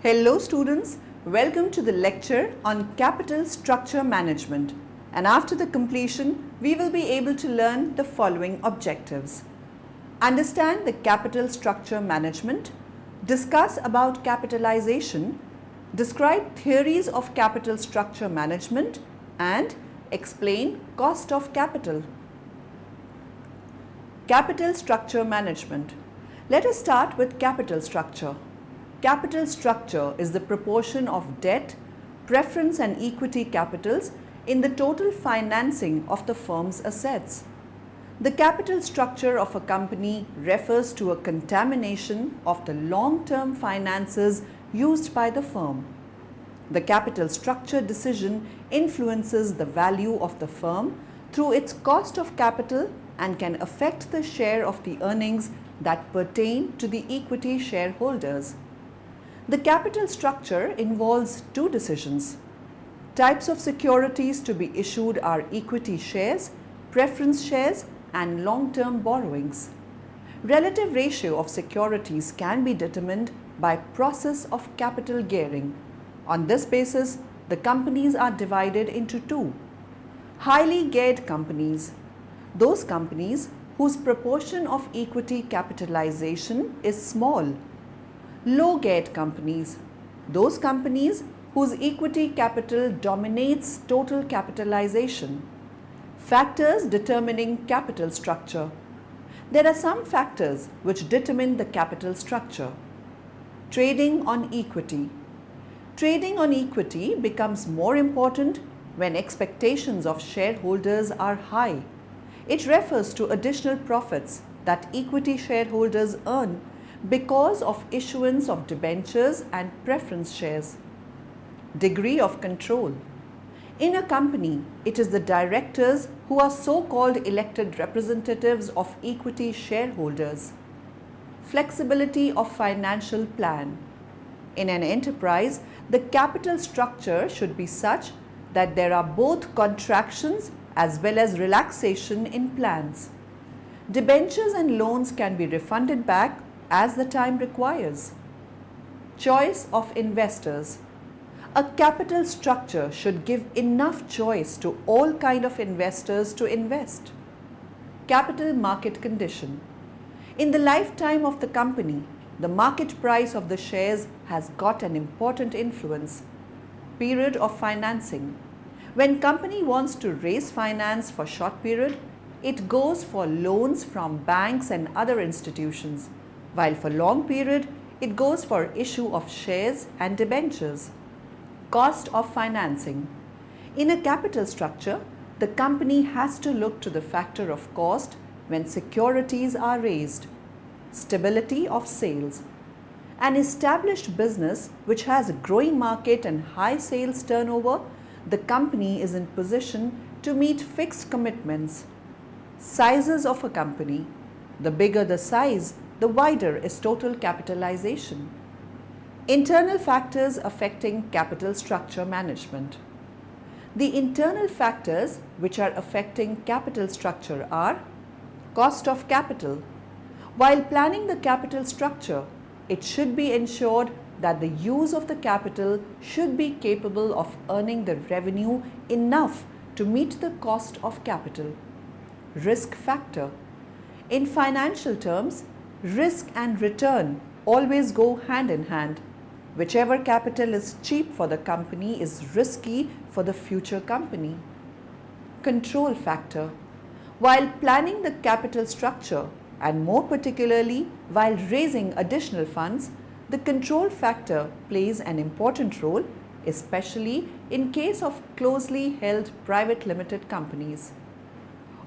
Hello students, welcome to the lecture on capital structure management, and after the completion we will be able to learn the following objectives. Understand the capital structure management, discuss about capitalization, describe theories of capital structure management and explain cost of capital. Capital structure management. Let us start with capital structure. Capital structure is the proportion of debt, preference and equity capitals in the total financing of the firm's assets. The capital structure of a company refers to a contamination of the long-term finances used by the firm. The capital structure decision influences the value of the firm through its cost of capital and can affect the share of the earnings that pertain to the equity shareholders. The capital structure involves two decisions. Types of securities to be issued are equity shares, preference shares, and long-term borrowings. Relative ratio of securities can be determined by process of capital gearing. On this basis, the companies are divided into two. Highly geared companies. Those companies whose proportion of equity capitalization is small. Low geared companies. Those companies whose equity capital dominates total capitalization. Factors determining capital structure. There are some factors which determine the capital structure. Trading on equity. Trading on equity becomes more important when expectations of shareholders are high. It refers to additional profits that equity shareholders earn because of issuance of debentures and preference shares. Degree of control. In a company, it is the directors who are so-called elected representatives of equity shareholders. Flexibility of financial plan. In an enterprise, the capital structure should be such that there are both contractions as well as relaxation in plans. Debentures and loans can be refunded back as the time requires. Choice of investors. A capital structure should give enough choice to all kind of investors to invest. Capital market condition. In the lifetime of the company, the market price of the shares has got an important influence. Period of financing. When company wants to raise finance for short period, it goes for loans from banks and other institutions, while for long period, it goes for issue of shares and debentures. Cost of financing. In a capital structure, the company has to look to the factor of cost when securities are raised. Stability of sales. An established business which has a growing market and high sales turnover, the company is in position to meet fixed commitments. Sizes of a company. The bigger the size, the wider is total capitalization. Internal factors affecting capital structure management. The internal factors which are affecting capital structure are cost of capital. While planning the capital structure, it should be ensured that the use of the capital should be capable of earning the revenue enough to meet the cost of capital. Risk factor. In financial terms, risk and return always go hand in hand. Whichever capital is cheap for the company is risky for the future company. Control factor. While planning the capital structure, and more particularly while raising additional funds, the control factor plays an important role, especially in case of closely held private limited companies.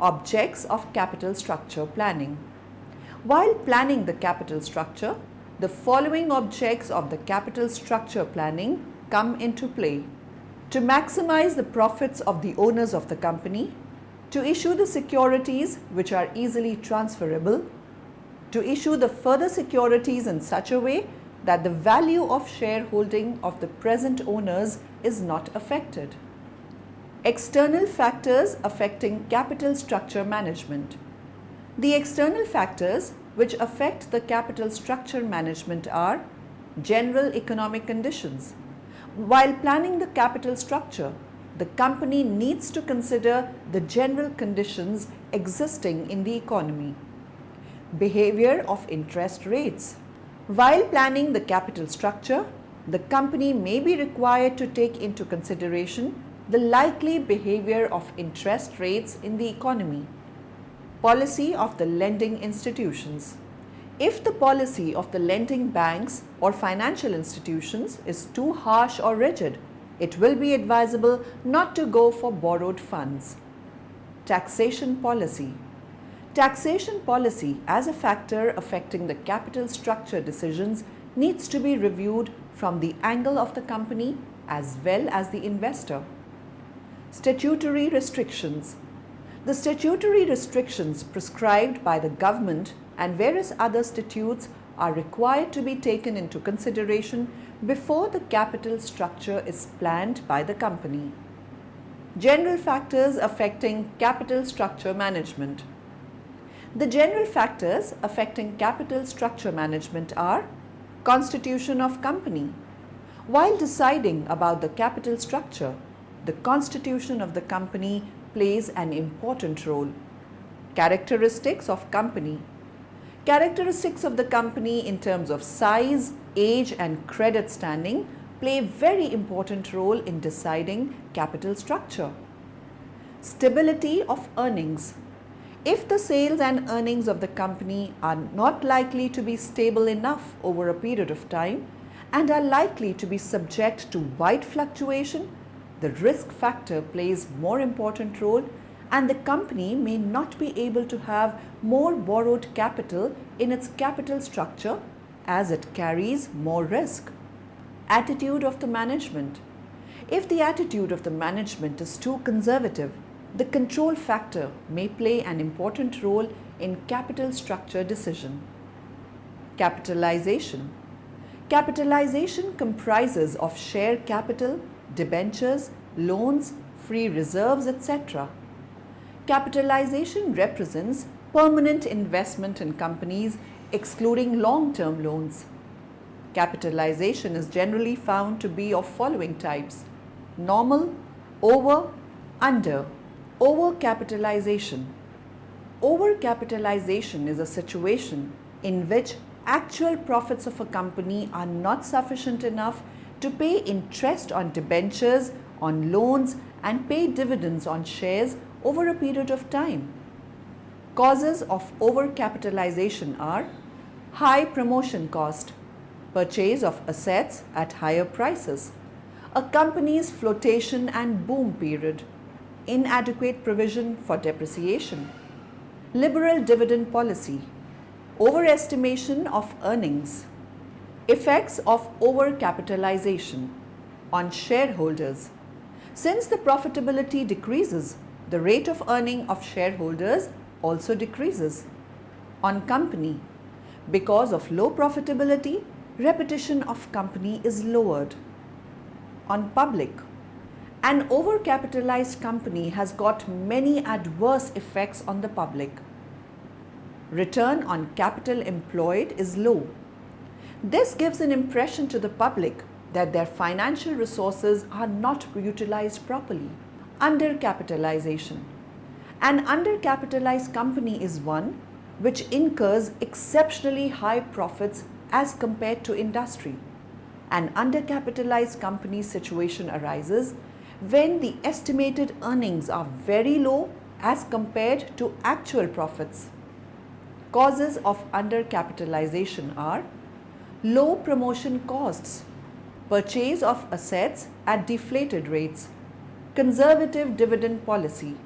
Objects of capital structure planning. While planning the capital structure, the following objects of the capital structure planning come into play. To maximize the profits of the owners of the company, to issue the securities which are easily transferable, to issue the further securities in such a way that the value of shareholding of the present owners is not affected. External factors affecting capital structure management. The external factors which affect the capital structure management are General economic conditions. While planning the capital structure, the company needs to consider the general conditions existing in the economy. Behavior of interest rates. While planning the capital structure, the company may be required to take into consideration the likely behavior of interest rates in the economy. Policy of the lending institutions. If the policy of the lending banks or financial institutions is too harsh or rigid, it will be advisable not to go for borrowed funds. Taxation policy. Taxation policy as a factor affecting the capital structure decisions needs to be reviewed from the angle of the company as well as the investor. Statutory restrictions. The statutory restrictions prescribed by the government and various other statutes are required to be taken into consideration before the capital structure is planned by the company. General factors affecting capital structure management. The general factors affecting capital structure management are constitution of company. While deciding about the capital structure, the constitution of the company plays an important role. Characteristics of company. Characteristics of the company in terms of size, age and credit standing play a very important role in deciding capital structure. Stability of earnings. If the sales and earnings of the company are not likely to be stable enough over a period of time and are likely to be subject to wide fluctuation, the risk factor plays more important role and the company may not be able to have more borrowed capital in its capital structure as it carries more risk. Attitude of the management. If the attitude of the management is too conservative, the control factor may play an important role in capital structure decision. Capitalization. Capitalization comprises of share capital, debentures, loans, free reserves, etc. Capitalization represents permanent investment in companies excluding long-term loans. Capitalization is generally found to be of following types: normal, over, under. Overcapitalization. Overcapitalization is a situation in which actual profits of a company are not sufficient enough to pay interest on debentures, on loans, and pay dividends on shares over a period of time. Causes of overcapitalization are high promotion cost, purchase of assets at higher prices, a company's flotation and boom period, inadequate provision for depreciation, liberal dividend policy, overestimation of earnings. Effects of overcapitalization on shareholders. Since the profitability decreases, the rate of earning of shareholders also decreases. On company, because of low profitability, reputation of company is lowered. On public, an overcapitalized company has got many adverse effects on the public. Return on capital employed is low. This gives an impression to the public that their financial resources are not utilized properly. Undercapitalization. An undercapitalized company is one which incurs exceptionally high profits as compared to industry. An undercapitalized company situation arises when the estimated earnings are very low as compared to actual profits. Causes of undercapitalization are low promotion costs, purchase of assets at deflated rates, conservative dividend policy,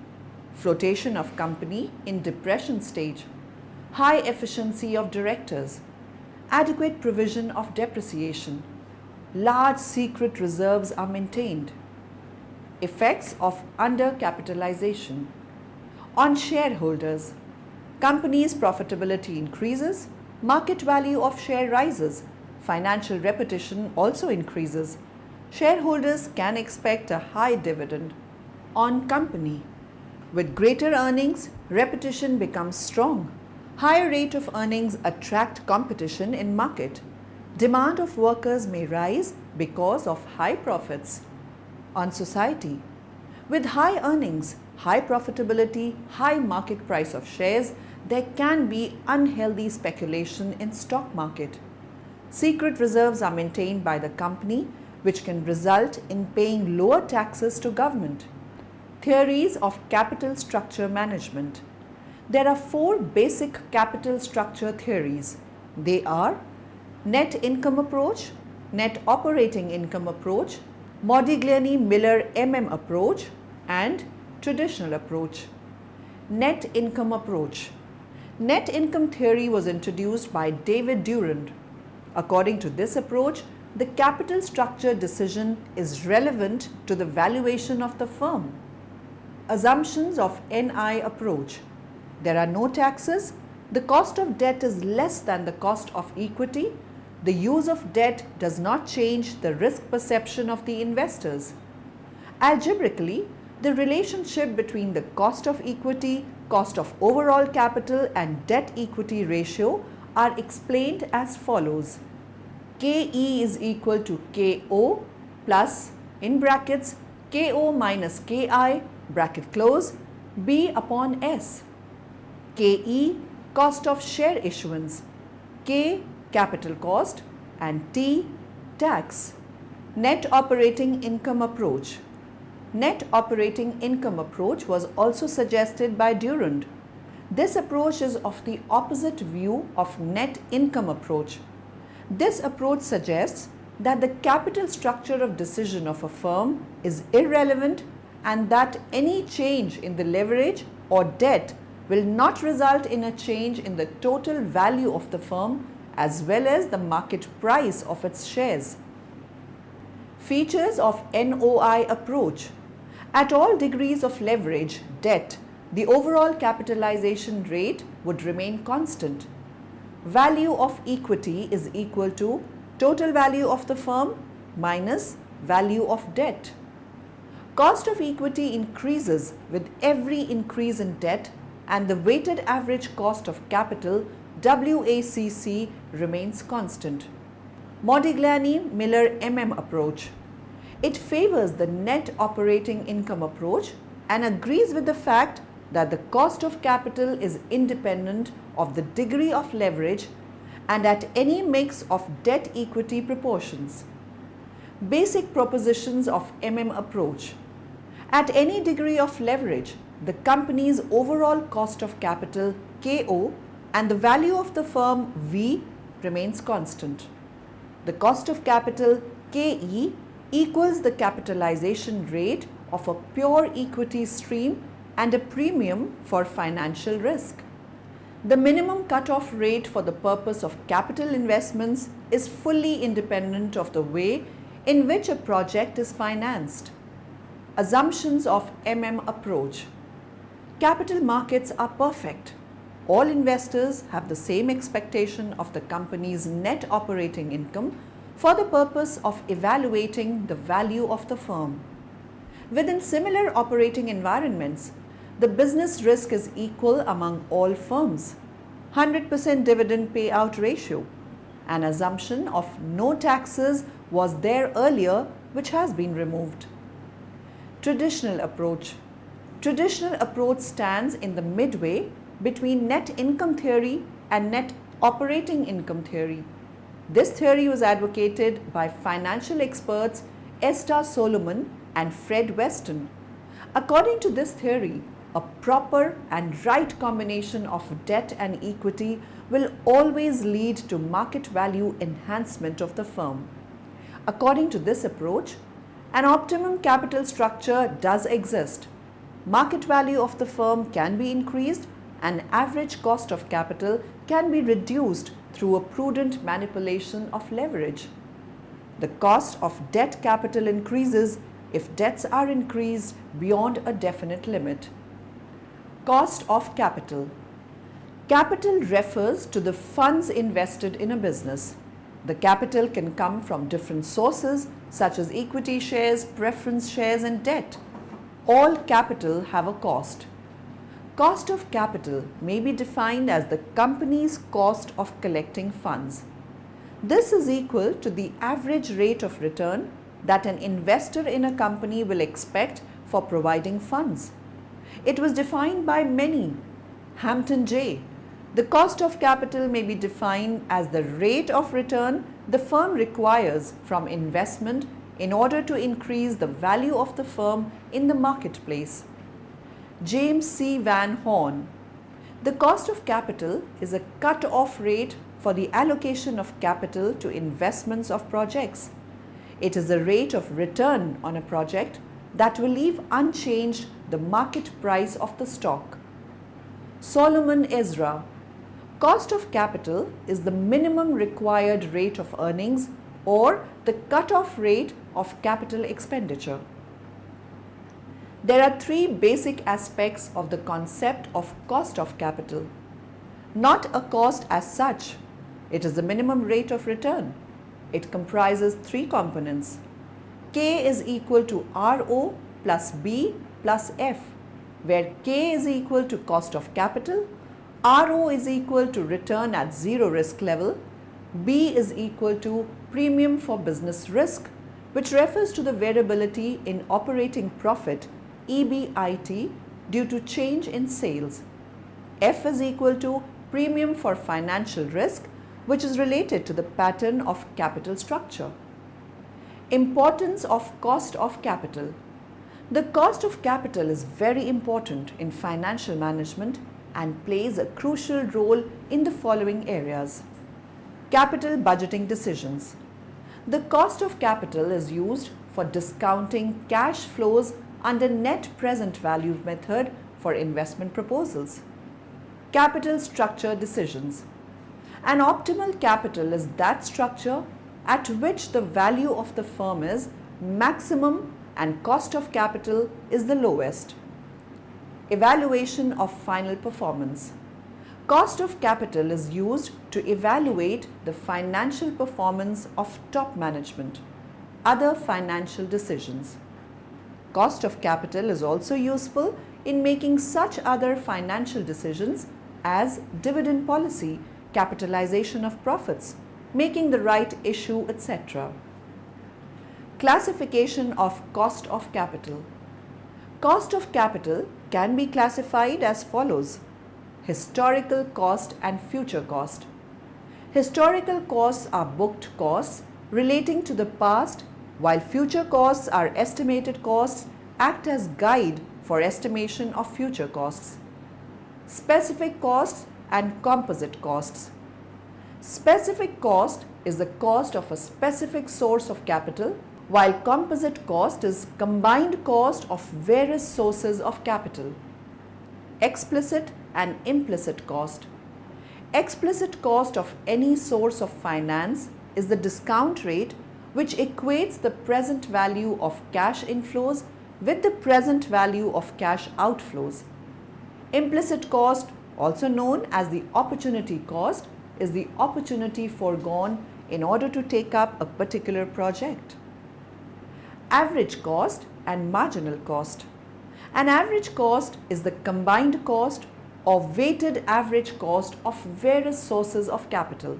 flotation of company in depression stage, high efficiency of directors, adequate provision of depreciation, large secret reserves are maintained. Effects of undercapitalization on shareholders. Company's profitability increases, market value of share rises, financial reputation also increases. Shareholders can expect a high dividend. On company, with greater earnings, reputation becomes strong. Higher rate of earnings attract competition in market. Demand of workers may rise because of high profits. On society, with high earnings, high profitability, high market price of shares, there can be unhealthy speculation in stock market. Secret reserves are maintained by the company, which can result in paying lower taxes to government. Theories of capital structure management. There are 4 basic capital structure theories. They are net income approach, net operating income approach, Modigliani-Miller approach, and traditional approach. Net income approach. Net income theory was introduced by David Durand. According to this approach, the capital structure decision is relevant to the valuation of the firm. Assumptions of NI approach. There are no taxes, the cost of debt is less than the cost of equity, the use of debt does not change the risk perception of the investors. Algebraically, the relationship between the cost of equity, cost of overall capital and debt equity ratio are explained as follows. KE is equal to KO plus in brackets KO minus KI bracket close B upon S. KE cost of share issuance, K capital cost and T tax. Net operating income approach. Net operating income approach was also suggested by Durand. This approach is of the opposite view of net income approach. This approach suggests that the capital structure of decision of a firm is irrelevant and that any change in the leverage or debt will not result in a change in the total value of the firm as well as the market price of its shares. Features of NOI approach. At all degrees of leverage, debt, the overall capitalization rate would remain constant. Value of equity is equal to total value of the firm minus value of debt. Cost of equity increases with every increase in debt and the weighted average cost of capital WACC remains constant. Modigliani-Miller approach. It favors the net operating income approach and agrees with the fact that the cost of capital is independent of the degree of leverage and at any mix of debt equity proportions. Basic propositions of approach. At any degree of leverage, the company's overall cost of capital KO and the value of the firm V remains constant. The cost of capital KE equals the capitalization rate of a pure equity stream and a premium for financial risk. The minimum cutoff rate for the purpose of capital investments is fully independent of the way in which a project is financed. Assumptions of approach. Capital markets are perfect. All investors have the same expectation of the company's net operating income for the purpose of evaluating the value of the firm. Within similar operating environments, the business risk is equal among all firms. 100% dividend payout ratio. An assumption of no taxes was there earlier, which has been removed. Traditional approach. Traditional approach stands in the midway between net income theory and net operating income theory. This theory was advocated by financial experts Esther Solomon and Fred Weston. According to this theory, a proper and right combination of debt and equity will always lead to market value enhancement of the firm. According to this approach, an optimum capital structure does exist. Market value of the firm can be increased and average cost of capital can be reduced through a prudent manipulation of leverage. The cost of debt capital increases if debts are increased beyond a definite limit. Cost of capital. Capital refers to the funds invested in a business. The capital can come from different sources such as equity shares, preference shares and debt. All capital have a cost. Cost of capital may be defined as the company's cost of collecting funds. This is equal to the average rate of return that an investor in a company will expect for providing funds. It was defined by many. Hampton J. The cost of capital may be defined as the rate of return the firm requires from investment in order to increase the value of the firm in the marketplace. James C. Van Horn. The cost of capital is a cut-off rate for the allocation of capital to investments of projects. It is the rate of return on a project that will leave unchanged the market price of the stock. Solomon Ezra. Cost of capital is the minimum required rate of earnings or the cut-off rate of capital expenditure. There are three basic aspects of the concept of cost of capital. Not a cost as such. It is the minimum rate of return. It comprises three components. K is equal to RO plus B plus F, where K is equal to cost of capital, RO is equal to return at zero risk level, B is equal to premium for business risk, which refers to the variability in operating profit EBIT due to change in sales. F is equal to premium for financial risk, which is related to the pattern of capital structure. Importance of cost of capital. The cost of capital is very important in financial management and plays a crucial role in the following areas. Capital budgeting decisions. The cost of capital is used for discounting cash flows under net present value method for investment proposals. Capital structure decisions. An optimal capital is that structure at which the value of the firm is maximum and cost of capital is the lowest. Evaluation of final performance. Cost of capital is used to evaluate the financial performance of top management. Other financial decisions. Cost of capital is also useful in making such other financial decisions as dividend policy, capitalization of profits, making the right issue, etc. Classification of cost of capital. Cost of capital can be classified as follows: historical cost and future cost. Historical costs are booked costs relating to the past, while future costs are estimated costs act as guide for estimation of future costs. Specific costs and composite costs. Specific cost is the cost of a specific source of capital, while composite cost is combined cost of various sources of capital. Explicit and implicit cost. Explicit cost of any source of finance is the discount rate which equates the present value of cash inflows with the present value of cash outflows. Implicit cost, also known as the opportunity cost, is the opportunity foregone in order to take up a particular project. Average cost and marginal cost. An average cost is the combined cost or weighted average cost of various sources of capital.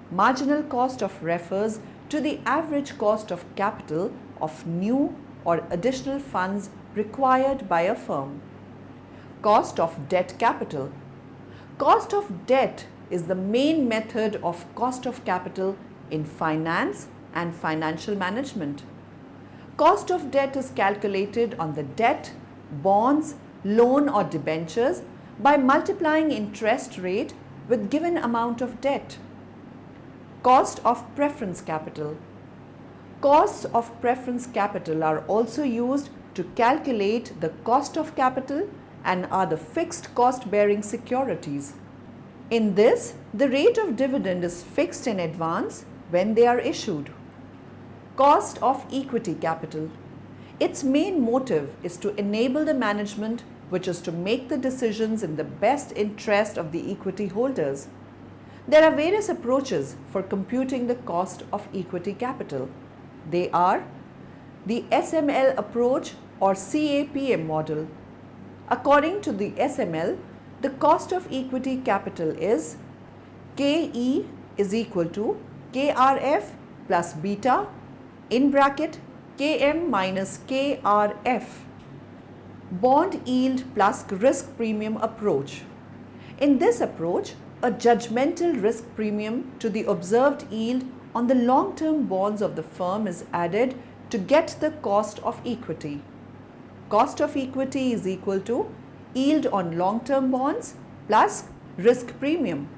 Marginal cost of refers to the average cost of capital of new or additional funds required by a firm. Cost of debt capital. Cost of debt is the main method of cost of capital in finance and financial management. Cost of debt is calculated on the debt, bonds, loan or debentures by multiplying interest rate with given amount of debt. Cost of preference capital. Costs of preference capital are also used to calculate the cost of capital and are the fixed cost bearing securities. In this, the rate of dividend is fixed in advance when they are issued. Cost of equity capital. Its main motive is to enable the management, which is to make the decisions in the best interest of the equity holders. There are various approaches for computing the cost of equity capital. They are the SML approach or CAPM model. According to the SML, the cost of equity capital is KE is equal to KRF plus beta in bracket KM minus KRF. Bond yield plus risk premium approach. In this approach, a judgmental risk premium to the observed yield on the long-term bonds of the firm is added to get the cost of equity. Cost of equity is equal to yield on long-term bonds plus risk premium.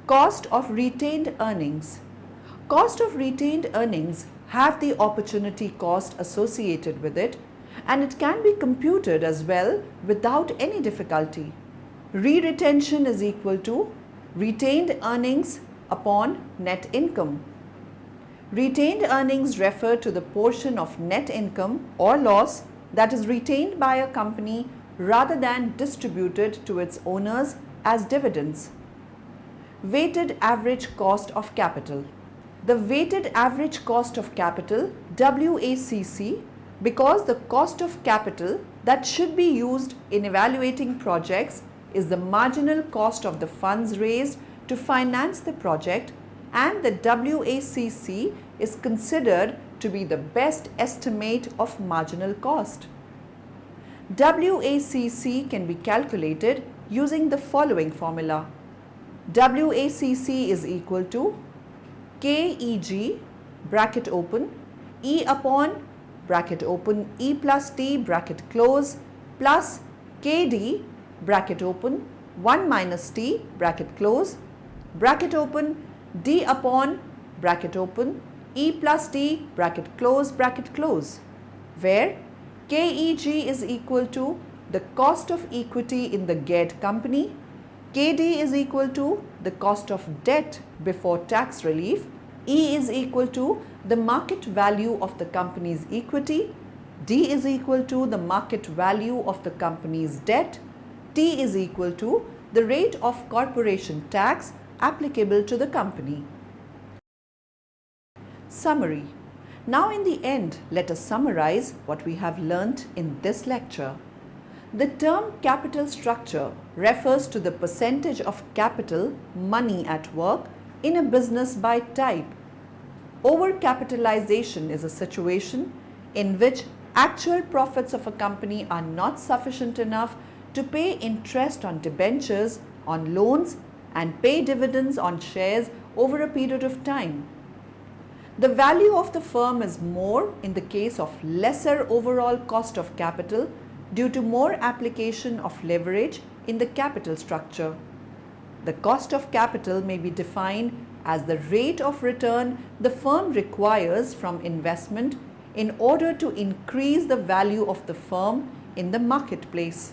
Cost of retained earnings. Cost of retained earnings have the opportunity cost associated with it, and it can be computed as well without any difficulty. Re-retention is equal to retained earnings upon net income. Retained earnings refer to the portion of net income or loss that is retained by a company rather than distributed to its owners as dividends. Weighted average cost of capital. The weighted average cost of capital, WACC, because the cost of capital that should be used in evaluating projects is the marginal cost of the funds raised to finance the project, and the WACC is considered to be the best estimate of marginal cost. WACC can be calculated using the following formula. WACC is equal to KEG bracket open E upon bracket open E plus T bracket close plus KD bracket open 1 minus T bracket close bracket open D upon bracket open E plus T bracket close, where KEG is equal to the cost of equity in the GED company, KD is equal to the cost of debt before tax relief, E is equal to the market value of the company's equity, D is equal to the market value of the company's debt, T is equal to the rate of corporation tax applicable to the company. Summary. Now in the end, let us summarize what we have learnt in this lecture. The term capital structure refers to the percentage of capital, money at work, in a business by type. Overcapitalization is a situation in which actual profits of a company are not sufficient enough to pay interest on debentures, on loans, and pay dividends on shares over a period of time. The value of the firm is more in the case of lesser overall cost of capital due to more application of leverage in the capital structure. The cost of capital may be defined as the rate of return the firm requires from investment in order to increase the value of the firm in the marketplace.